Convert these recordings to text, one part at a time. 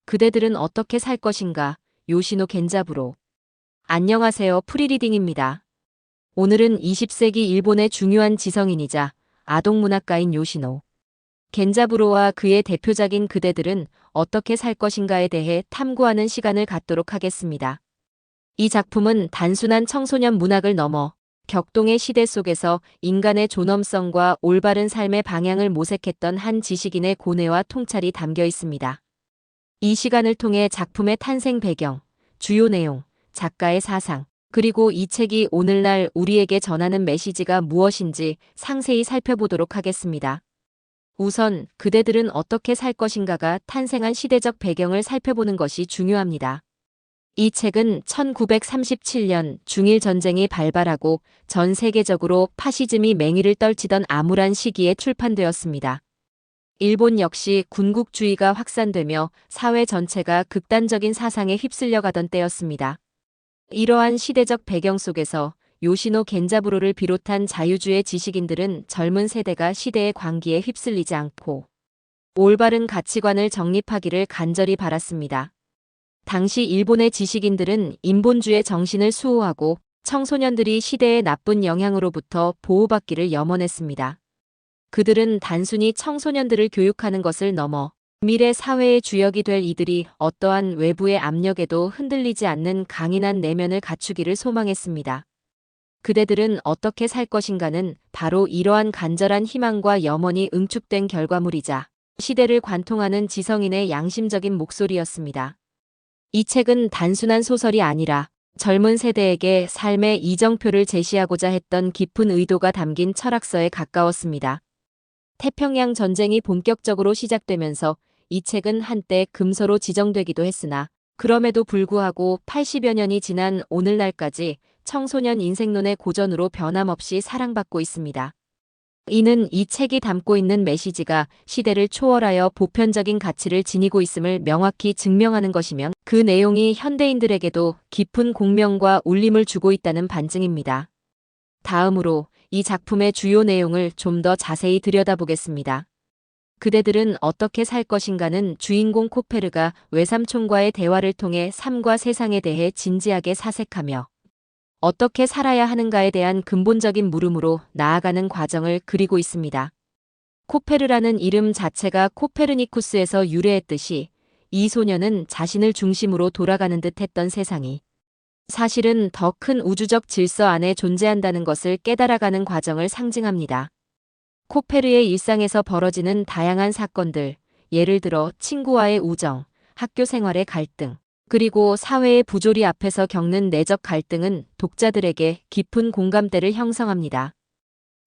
그대들은 어떻게 살 것인가? 요시노 겐자부로. 안녕하세요. 프리리딩입니다. 오늘은 20세기 일본의 중요한 지성인이자 아동문학가인 요시노 겐자부로와 그의 대표작인 그대들은 어떻게 살 것인가에 대해 탐구하는 시간을 갖도록 하겠습니다. 이 작품은 단순한 청소년 문학을 넘어 격동의 시대 속에서 인간의 존엄성과 올바른 삶의 방향을 모색했던 한 지식인의 고뇌와 통찰이 담겨 있습니다. 이 시간을 통해 작품의 탄생 배경, 주요 내용, 작가의 사상, 그리고 이 책이 오늘날 우리에게 전하는 메시지가 무엇인지 상세히 살펴보도록 하겠습니다. 우선 그대들은 어떻게 살 것인가가 탄생한 시대적 배경을 살펴보는 것이 중요합니다. 이 책은 1937년 중일 전쟁이 발발하고 전 세계적으로 파시즘이 맹위를 떨치던 암울한 시기에 출판되었습니다. 일본 역시 군국주의가 확산되며 사회 전체가 극단적인 사상에 휩쓸려가던 때였습니다. 이러한 시대적 배경 속에서 요시노 겐자부로를 비롯한 자유주의 지식인들은 젊은 세대가 시대의 광기에 휩쓸리지 않고 올바른 가치관을 정립하기를 간절히 바랐습니다. 당시 일본의 지식인들은 인본주의 정신을 수호하고 청소년들이 시대의 나쁜 영향으로부터 보호받기를 염원했습니다. 그들은 단순히 청소년들을 교육하는 것을 넘어 미래 사회의 주역이 될 이들이 어떠한 외부의 압력에도 흔들리지 않는 강인한 내면을 갖추기를 소망했습니다. 그대들은 어떻게 살 것인가는 바로 이러한 간절한 희망과 염원이 응축된 결과물이자 시대를 관통하는 지성인의 양심적인 목소리였습니다. 이 책은 단순한 소설이 아니라 젊은 세대에게 삶의 이정표를 제시하고자 했던 깊은 의도가 담긴 철학서에 가까웠습니다. 태평양 전쟁이 본격적으로 시작되면서 이 책은 한때 금서로 지정되기도 했으나 그럼에도 불구하고 80여 년이 지난 오늘날까지 청소년 인생론의 고전으로 변함없이 사랑받고 있습니다. 이는 이 책이 담고 있는 메시지가 시대를 초월하여 보편적인 가치를 지니고 있음을 명확히 증명하는 것이며 그 내용이 현대인들에게도 깊은 공명과 울림을 주고 있다는 반증입니다. 다음으로 이 작품의 주요 내용을 좀 더 자세히 들여다보겠습니다. 그대들은 어떻게 살 것인가는 주인공 코페르가 외삼촌과의 대화를 통해 삶과 세상에 대해 진지하게 사색하며 어떻게 살아야 하는가에 대한 근본적인 물음으로 나아가는 과정을 그리고 있습니다. 코페르라는 이름 자체가 코페르니쿠스에서 유래했듯이 이 소녀는 자신을 중심으로 돌아가는 듯 했던 세상이 사실은 더 큰 우주적 질서 안에 존재한다는 것을 깨달아가는 과정을 상징합니다. 코페르의 일상에서 벌어지는 다양한 사건들, 예를 들어 친구와의 우정, 학교 생활의 갈등, 그리고 사회의 부조리 앞에서 겪는 내적 갈등은 독자들에게 깊은 공감대를 형성합니다.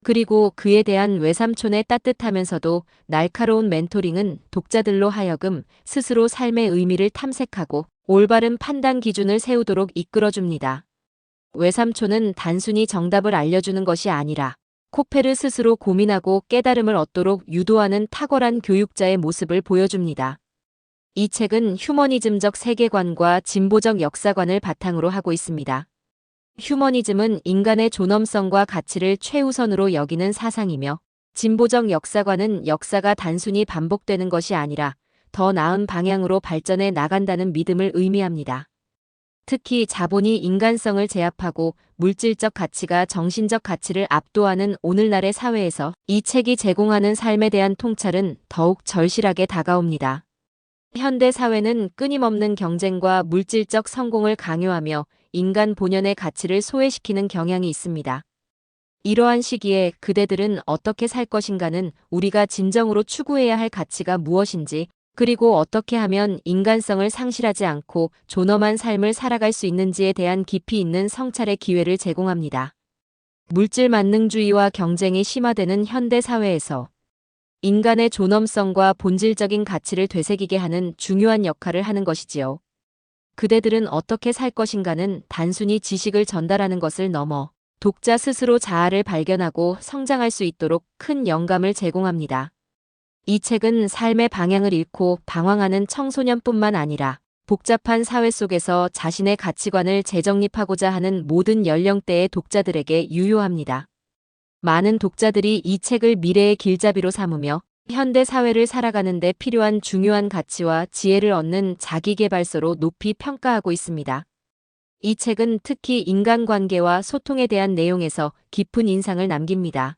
그리고 그에 대한 외삼촌의 따뜻하면서도 날카로운 멘토링은 독자들로 하여금 스스로 삶의 의미를 탐색하고 올바른 판단 기준을 세우도록 이끌어줍니다. 외삼촌은 단순히 정답을 알려주는 것이 아니라 코페르 스스로 고민하고 깨달음을 얻도록 유도하는 탁월한 교육자의 모습을 보여줍니다. 이 책은 휴머니즘적 세계관과 진보적 역사관을 바탕으로 하고 있습니다. 휴머니즘은 인간의 존엄성과 가치를 최우선으로 여기는 사상이며 진보적 역사관은 역사가 단순히 반복되는 것이 아니라 더 나은 방향으로 발전해 나간다는 믿음을 의미합니다. 특히 자본이 인간성을 제압하고 물질적 가치가 정신적 가치를 압도하는 오늘날의 사회에서 이 책이 제공하는 삶에 대한 통찰은 더욱 절실하게 다가옵니다. 현대 사회는 끊임없는 경쟁과 물질적 성공을 강요하며 인간 본연의 가치를 소외시키는 경향이 있습니다. 이러한 시기에 그대들은 어떻게 살 것인가는 우리가 진정으로 추구해야 할 가치가 무엇인지 그리고 어떻게 하면 인간성을 상실하지 않고 존엄한 삶을 살아갈 수 있는지에 대한 깊이 있는 성찰의 기회를 제공합니다. 물질 만능주의와 경쟁이 심화되는 현대 사회에서 인간의 존엄성과 본질적인 가치를 되새기게 하는 중요한 역할을 하는 것이지요. 그대들은 어떻게 살 것인가는 단순히 지식을 전달하는 것을 넘어 독자 스스로 자아를 발견하고 성장할 수 있도록 큰 영감을 제공합니다. 이 책은 삶의 방향을 잃고 방황하는 청소년뿐만 아니라 복잡한 사회 속에서 자신의 가치관을 재정립하고자 하는 모든 연령대의 독자들에게 유효합니다. 많은 독자들이 이 책을 미래의 길잡이로 삼으며 현대 사회를 살아가는 데 필요한 중요한 가치와 지혜를 얻는 자기계발서로 높이 평가하고 있습니다. 이 책은 특히 인간관계와 소통에 대한 내용에서 깊은 인상을 남깁니다.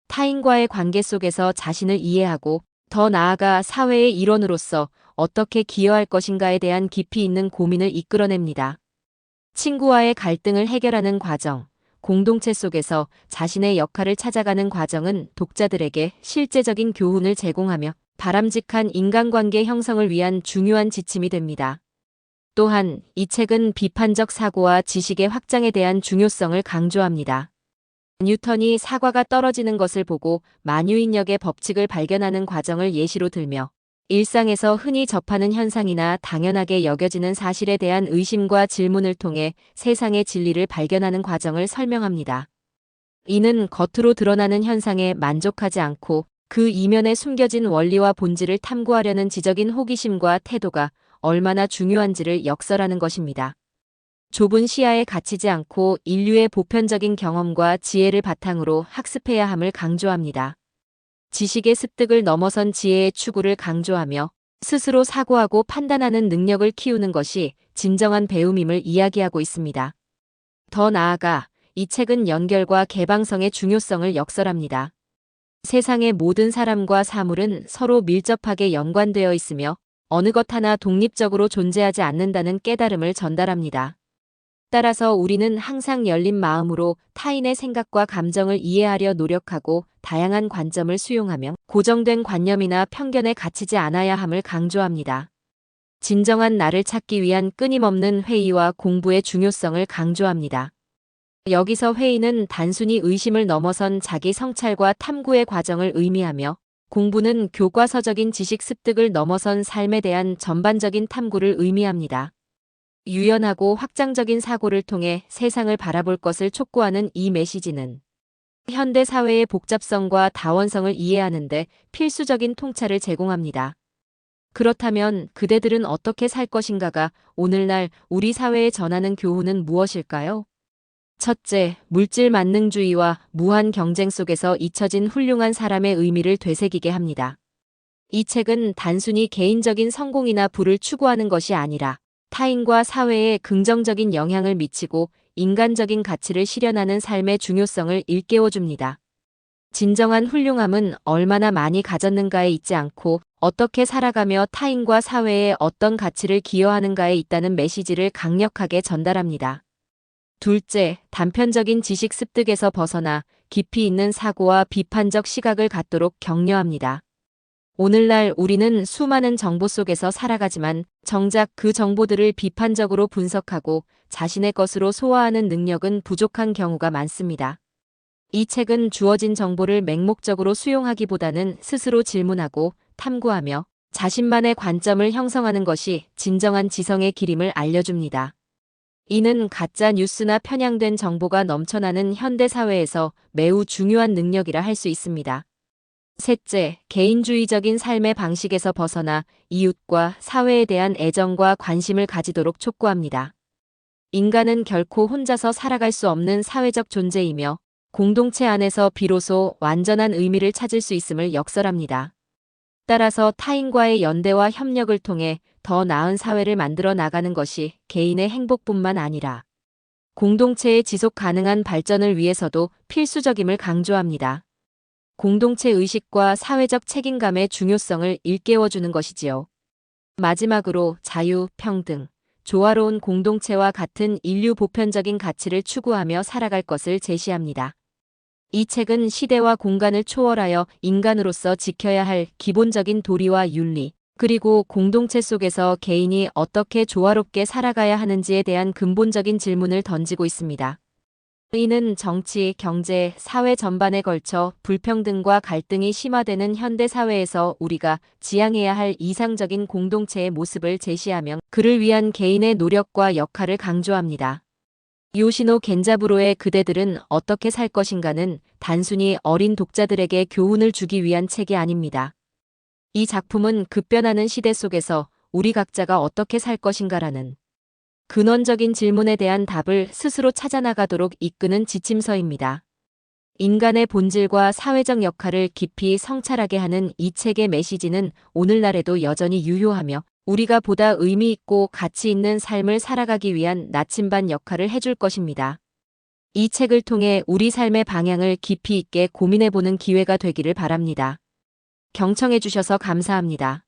타인과의 관계 속에서 자신을 이해하고 더 나아가 사회의 일원으로서 어떻게 기여할 것인가에 대한 깊이 있는 고민을 이끌어냅니다. 친구와의 갈등을 해결하는 과정, 공동체 속에서 자신의 역할을 찾아가는 과정은 독자들에게 실제적인 교훈을 제공하며 바람직한 인간관계 형성을 위한 중요한 지침이 됩니다. 또한 이 책은 비판적 사고와 지식의 확장에 대한 중요성을 강조합니다. 뉴턴이 사과가 떨어지는 것을 보고 만유인력의 법칙을 발견하는 과정을 예시로 들며 일상에서 흔히 접하는 현상이나 당연하게 여겨지는 사실에 대한 의심과 질문을 통해 세상의 진리를 발견하는 과정을 설명합니다. 이는 겉으로 드러나는 현상에 만족하지 않고 그 이면에 숨겨진 원리와 본질을 탐구하려는 지적인 호기심과 태도가 얼마나 중요한지를 역설하는 것입니다. 좁은 시야에 갇히지 않고 인류의 보편적인 경험과 지혜를 바탕으로 학습해야 함을 강조합니다. 지식의 습득을 넘어선 지혜의 추구를 강조하며 스스로 사고하고 판단하는 능력을 키우는 것이 진정한 배움임을 이야기하고 있습니다. 더 나아가 이 책은 연결과 개방성의 중요성을 역설합니다. 세상의 모든 사람과 사물은 서로 밀접하게 연관되어 있으며 어느 것 하나 독립적으로 존재하지 않는다는 깨달음을 전달합니다. 따라서 우리는 항상 열린 마음으로 타인의 생각과 감정을 이해하려 노력하고 다양한 관점을 수용하며 고정된 관념이나 편견에 갇히지 않아야 함을 강조합니다. 진정한 나를 찾기 위한 끊임없는 회의와 공부의 중요성을 강조합니다. 여기서 회의는 단순히 의심을 넘어선 자기 성찰과 탐구의 과정을 의미하며 공부는 교과서적인 지식 습득을 넘어선 삶에 대한 전반적인 탐구를 의미합니다. 유연하고 확장적인 사고를 통해 세상을 바라볼 것을 촉구하는 이 메시지는 현대 사회의 복잡성과 다원성을 이해하는 데 필수적인 통찰을 제공합니다. 그렇다면 그대들은 어떻게 살 것인가가 오늘날 우리 사회에 전하는 교훈은 무엇일까요? 첫째, 물질 만능주의와 무한 경쟁 속에서 잊혀진 훌륭한 사람의 의미를 되새기게 합니다. 이 책은 단순히 개인적인 성공이나 부를 추구하는 것이 아니라 타인과 사회에 긍정적인 영향을 미치고 인간적인 가치를 실현하는 삶의 중요성을 일깨워줍니다. 진정한 훌륭함은 얼마나 많이 가졌는가에 있지 않고 어떻게 살아가며 타인과 사회에 어떤 가치를 기여하는가에 있다는 메시지를 강력하게 전달합니다. 둘째, 단편적인 지식 습득에서 벗어나 깊이 있는 사고와 비판적 시각을 갖도록 격려합니다. 오늘날 우리는 수많은 정보 속에서 살아가지만 정작 그 정보들을 비판적으로 분석하고 자신의 것으로 소화하는 능력은 부족한 경우가 많습니다. 이 책은 주어진 정보를 맹목적으로 수용하기보다는 스스로 질문하고 탐구하며 자신만의 관점을 형성하는 것이 진정한 지성의 길임을 알려줍니다. 이는 가짜 뉴스나 편향된 정보가 넘쳐나는 현대 사회에서 매우 중요한 능력이라 할 수 있습니다. 셋째, 개인주의적인 삶의 방식에서 벗어나 이웃과 사회에 대한 애정과 관심을 가지도록 촉구합니다. 인간은 결코 혼자서 살아갈 수 없는 사회적 존재이며 공동체 안에서 비로소 완전한 의미를 찾을 수 있음을 역설합니다. 따라서 타인과의 연대와 협력을 통해 더 나은 사회를 만들어 나가는 것이 개인의 행복뿐만 아니라 공동체의 지속 가능한 발전을 위해서도 필수적임을 강조합니다. 공동체 의식과 사회적 책임감의 중요성을 일깨워주는 것이지요. 마지막으로 자유, 평등, 조화로운 공동체와 같은 인류 보편적인 가치를 추구하며 살아갈 것을 제시합니다. 이 책은 시대와 공간을 초월하여 인간으로서 지켜야 할 기본적인 도리와 윤리, 그리고 공동체 속에서 개인이 어떻게 조화롭게 살아가야 하는지에 대한 근본적인 질문을 던지고 있습니다. 이는 정치, 경제, 사회 전반에 걸쳐 불평등과 갈등이 심화되는 현대 사회에서 우리가 지향해야 할 이상적인 공동체의 모습을 제시하며 그를 위한 개인의 노력과 역할을 강조합니다. 요시노 겐자부로의 그대들은 어떻게 살 것인가는 단순히 어린 독자들에게 교훈을 주기 위한 책이 아닙니다. 이 작품은 급변하는 시대 속에서 우리 각자가 어떻게 살 것인가라는 근원적인 질문에 대한 답을 스스로 찾아나가도록 이끄는 지침서입니다. 인간의 본질과 사회적 역할을 깊이 성찰하게 하는 이 책의 메시지는 오늘날에도 여전히 유효하며 우리가 보다 의미 있고 가치 있는 삶을 살아가기 위한 나침반 역할을 해줄 것입니다. 이 책을 통해 우리 삶의 방향을 깊이 있게 고민해보는 기회가 되기를 바랍니다. 경청해 주셔서 감사합니다.